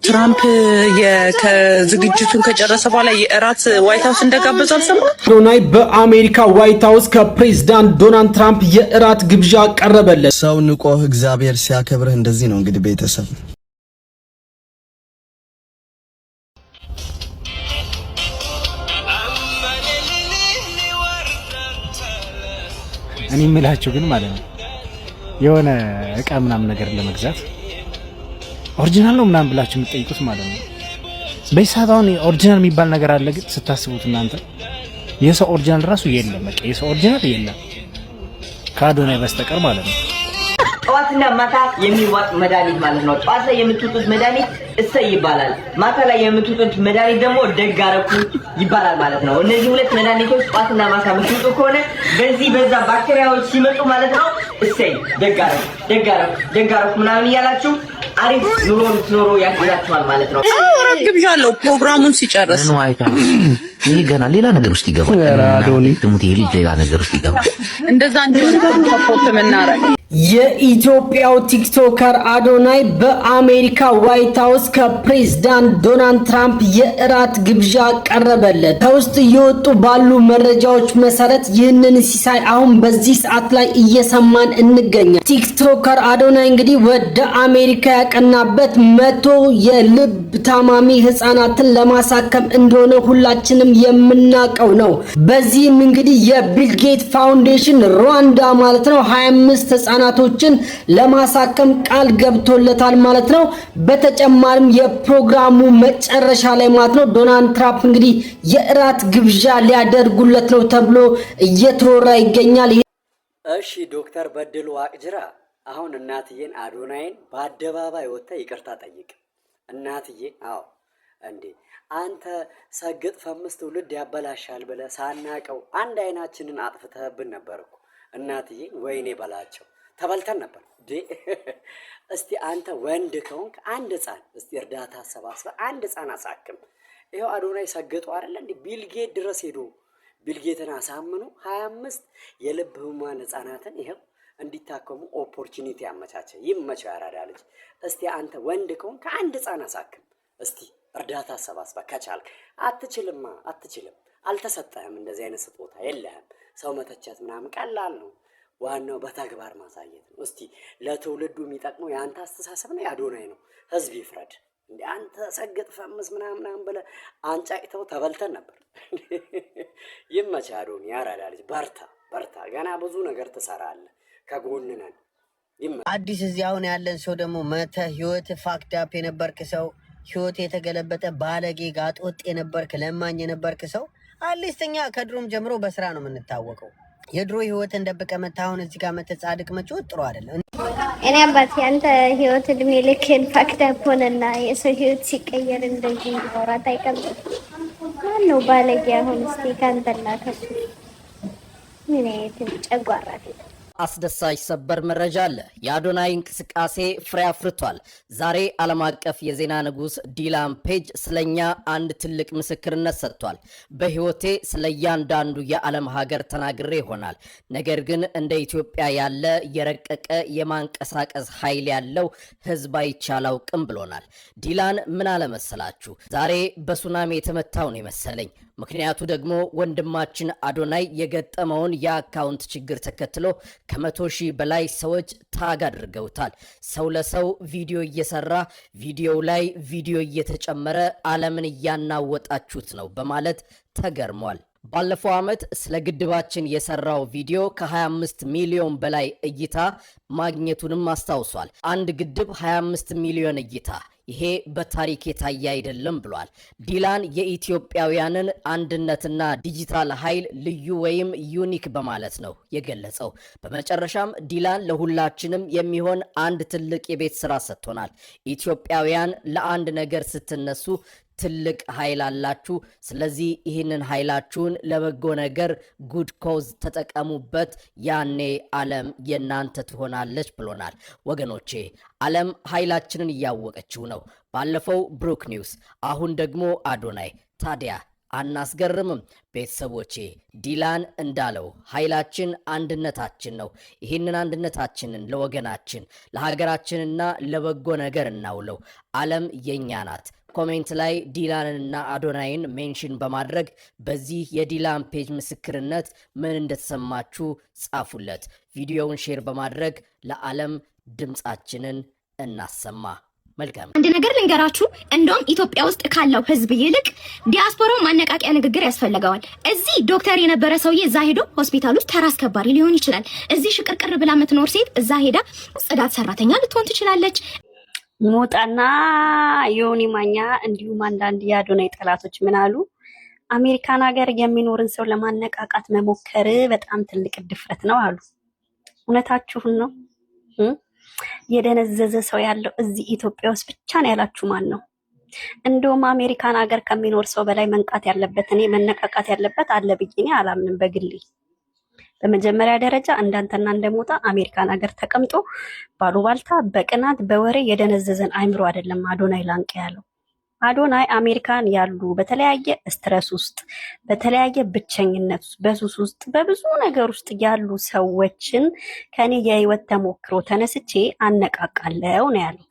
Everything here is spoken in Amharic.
ትራምፕ ከዝግጅቱን ከጨረሰ በኋላ የእራት ዋይት ሃውስ እንደጋበዘ አልሰማ። ዶናልድ በአሜሪካ ዋይት ሃውስ ከፕሬዝዳንት ዶናልድ ትራምፕ የእራት ግብዣ ቀረበለት። ሰው ንቆህ እግዚአብሔር ሲያከብርህ እንደዚህ ነው እንግዲህ ቤተሰብ። እኔ የምላችሁ ግን ማለት ነው የሆነ እቃ ምናምን ነገር ለመግዛት ኦሪጂናል ነው ምናምን ብላችሁ የምትጠይቁት ማለት ነው። በሰዓት አሁን ኦሪጂናል የሚባል ነገር አለ፣ ግን ስታስቡት እናንተ የሰው ኦሪጂናል ራሱ የለም። በቃ የሰው ኦሪጂናል የለም ከአዶናይ በስተቀር ማለት ነው። ጠዋትና ማታ የሚዋጥ መድኃኒት ማለት ነው። ጠዋት ላይ የምትውጡት መድኃኒት እሰይ ይባላል። ማታ ላይ የምትውጡት መድኃኒት ደግሞ ደግ አደረኩ ይባላል ማለት ነው። እነዚህ ሁለት መድኃኒቶች ጠዋትና ማታ የምትውጡ ከሆነ በዛ ባክቴሪያዎች ሲመጡ ማለት ነው እሰይ ደግ አደረኩ ምናምን እያላችሁ አሪፍ ኑሮ ልትኖሩ ያግዛችኋል ማለት ነው። እራት ግብዣ አለው ፕሮግራሙን ሲጨርስ ነው አይታ ይሄ ገና ሌላ ነገር ውስጥ ይገባል። ትሙት ይሄ ሌላ ነገር ውስጥ ይገባል። እንደዛ እንዲሆን ሰፖርት የምናረግ የኢትዮጵያው ቲክቶከር አዶናይ በአሜሪካ ዋይት ሃውስ ከፕሬዝዳንት ዶናልድ ትራምፕ የእራት ግብዣ ቀረበለት። ከውስጥ እየወጡ ባሉ መረጃዎች መሰረት ይህንን ሲሳይ አሁን በዚህ ሰዓት ላይ እየሰማን እንገኛለን። ቲክቶከር አዶናይ እንግዲህ ወደ አሜሪካ ያቀናበት 100 የልብ ታማሚ ህፃናትን ለማሳከም እንደሆነ ሁላችንም የምናውቀው ነው። በዚህም እንግዲህ የቢል ጌት ፋውንዴሽን ሩዋንዳ ማለት ነው 25 ህፃናቶችን ለማሳከም ቃል ገብቶለታል ማለት ነው። በተጨማሪም የፕሮግራሙ መጨረሻ ላይ ማለት ነው ዶናልድ ትራምፕ እንግዲህ የእራት ግብዣ ሊያደርጉለት ነው ተብሎ እየተወራ ይገኛል። እሺ ዶክተር በድሉ ዋቅጅራ አሁን እናትዬን አዶናይን በአደባባይ ወጥተ ይቅርታ ጠይቅ። እናትዬ አዎ እንዴ አንተ ሰግጥ ፈምስ ትውልድ ያበላሻል ብለህ ሳናቀው አንድ አይናችንን አጥፍተህብን ነበርኩ። እናትዬ ወይኔ በላቸው ተበልተን ነበር። እስቲ አንተ ወንድ ከሆንክ አንድ ህፃን እስቲ እርዳታ አሰባስበ አንድ ህፃን አሳክም። ይኸው አዶናይ ሰግጦ አይደለ እንዴ ቢልጌት ድረስ ሄዶ ቢልጌትን አሳምኑ 25 የልብ ህሙማን ህፃናትን ይኸው እንዲታከሙ ኦፖርቹኒቲ ያመቻቸ። ይመቸው ያራዳ ልጅ። እስቲ አንተ ወንድ ከሆንክ አንድ ህፃን አሳክም። እስቲ እርዳታ አሰባስበ ከቻልክ። አትችልም፣ አልተሰጠህም። እንደዚህ አይነት ስጦታ የለህም። ሰው መተቸት ምናምን ቀላል ነው። ዋናው በተግባር ማሳየት ነው። እስቲ ለትውልዱ የሚጠቅመው የአንተ አስተሳሰብ ነው የአዶናይ ነው? ህዝብ ይፍረድ። እንደ አንተ ሰግጥ ፈምስ ምናምን ብለህ አንጫጭተው ተበልተን ነበር። ይመችህ አዶናይ ያራዳ ልጅ። በርታ፣ ገና ብዙ ነገር ትሰራለህ። ከጎን ነን። አዲስ እዚህ አሁን ያለን ሰው ደግሞ ህይወት ፋክዳፕ የነበርክ ሰው፣ ህይወት የተገለበጠ ባለጌ ጋጦጥ የነበርክ ለማኝ የነበርክ ሰው አሊስተኛ ከድሮም ጀምሮ በስራ ነው የምንታወቀው። የድሮ ህይወትን ደብቀ መታውን እዚህ ጋር መተጻድቅ መጮት ጥሩ አይደለም። እኔ አባቴ አንተ ህይወት እድሜ ልክን ፋክዳፕ ሆነና የሰው ህይወት ሲቀየር እንደዚህ ማውራት አይቀርም። ማን ነው ባለጌ? አሁን እስቲ ካንተና ከሱ ምን አይነት ጨጓራ ፊት አስደሳች ሰበር መረጃ አለ። የአዶናይ እንቅስቃሴ ፍሬ አፍርቷል። ዛሬ ዓለም አቀፍ የዜና ንጉስ ዲላን ፔጅ ስለኛ አንድ ትልቅ ምስክርነት ሰጥቷል። በህይወቴ ስለያንዳንዱ የዓለም ሀገር ተናግሬ ይሆናል፣ ነገር ግን እንደ ኢትዮጵያ ያለ የረቀቀ የማንቀሳቀስ ኃይል ያለው ህዝብ አይቻለው ቅም ብሎናል። ዲላን ምን አለ መሰላችሁ? ዛሬ በሱናሚ የተመታው ነው መሰለኝ። ምክንያቱ ደግሞ ወንድማችን አዶናይ የገጠመውን የአካውንት ችግር ተከትሎ ከ100,000 በላይ ሰዎች ታግ አድርገውታል። ሰው ለሰው ቪዲዮ እየሰራ ቪዲዮው ላይ ቪዲዮ እየተጨመረ ዓለምን እያናወጣችሁት ነው በማለት ተገርሟል። ባለፈው ዓመት ስለ ግድባችን የሰራው ቪዲዮ ከ25 ሚሊዮን በላይ እይታ ማግኘቱንም አስታውሷል። አንድ ግድብ 25 ሚሊዮን እይታ፣ ይሄ በታሪክ የታየ አይደለም ብሏል። ዲላን የኢትዮጵያውያንን አንድነትና ዲጂታል ኃይል ልዩ ወይም ዩኒክ በማለት ነው የገለጸው። በመጨረሻም ዲላን ለሁላችንም የሚሆን አንድ ትልቅ የቤት ስራ ሰጥቶናል። ኢትዮጵያውያን ለአንድ ነገር ስትነሱ ትልቅ ኃይል አላችሁ። ስለዚህ ይህንን ኃይላችሁን ለበጎ ነገር ጉድ ኮዝ ተጠቀሙበት። ያኔ ዓለም የናንተ ትሆናለች ብሎናል። ወገኖቼ ዓለም ኃይላችንን እያወቀችው ነው። ባለፈው ብሩክ ኒውስ፣ አሁን ደግሞ አዶናይ። ታዲያ አናስገርምም? ቤተሰቦቼ ዲላን እንዳለው ኃይላችን አንድነታችን ነው። ይህንን አንድነታችንን ለወገናችን ለሀገራችንና ለበጎ ነገር እናውለው። ዓለም የኛ ናት። ኮሜንት ላይ ዲላንንና አዶናይን ሜንሽን በማድረግ በዚህ የዲላን ፔጅ ምስክርነት ምን እንደተሰማችሁ ጻፉለት። ቪዲዮውን ሼር በማድረግ ለዓለም ድምጻችንን እናሰማ። መልካም። አንድ ነገር ልንገራችሁ፣ እንደውም ኢትዮጵያ ውስጥ ካለው ህዝብ ይልቅ ዲያስፖራው ማነቃቂያ ንግግር ያስፈልገዋል። እዚህ ዶክተር የነበረ ሰውዬ እዛ ሄዶ ሆስፒታል ውስጥ ተራ አስከባሪ ሊሆን ይችላል። እዚህ ሽቅርቅር ብላ የምትኖር ሴት እዛ ሄዳ ጽዳት ሰራተኛ ልትሆን ትችላለች። ሞጣና ዮኒ ማኛ እንዲሁም አንዳንድ የአዶናይ ጠላቶች ምን አሉ? አሜሪካን ሀገር የሚኖርን ሰው ለማነቃቃት መሞከር በጣም ትልቅ ድፍረት ነው አሉ። እውነታችሁን ነው። የደነዘዘ ሰው ያለው እዚህ ኢትዮጵያ ውስጥ ብቻ ነው ያላችሁ ማን ነው? እንደውም አሜሪካን ሀገር ከሚኖር ሰው በላይ መንቃት ያለበት እኔ መነቃቃት ያለበት አለ ብዬ እኔ አላምንም በግሌ። በመጀመሪያ ደረጃ እንዳንተና እንደሞጣ አሜሪካን ሀገር ተቀምጦ ባሉባልታ በቅናት በወሬ የደነዘዘን አይምሮ አይደለም አዶናይ ላንቀ ያለው። አዶናይ አሜሪካን ያሉ በተለያየ ስትረስ ውስጥ በተለያየ ብቸኝነት ውስጥ በሱስ ውስጥ በብዙ ነገር ውስጥ ያሉ ሰዎችን ከኔ የህይወት ተሞክሮ ተነስቼ አነቃቃለሁ ነው ያለው።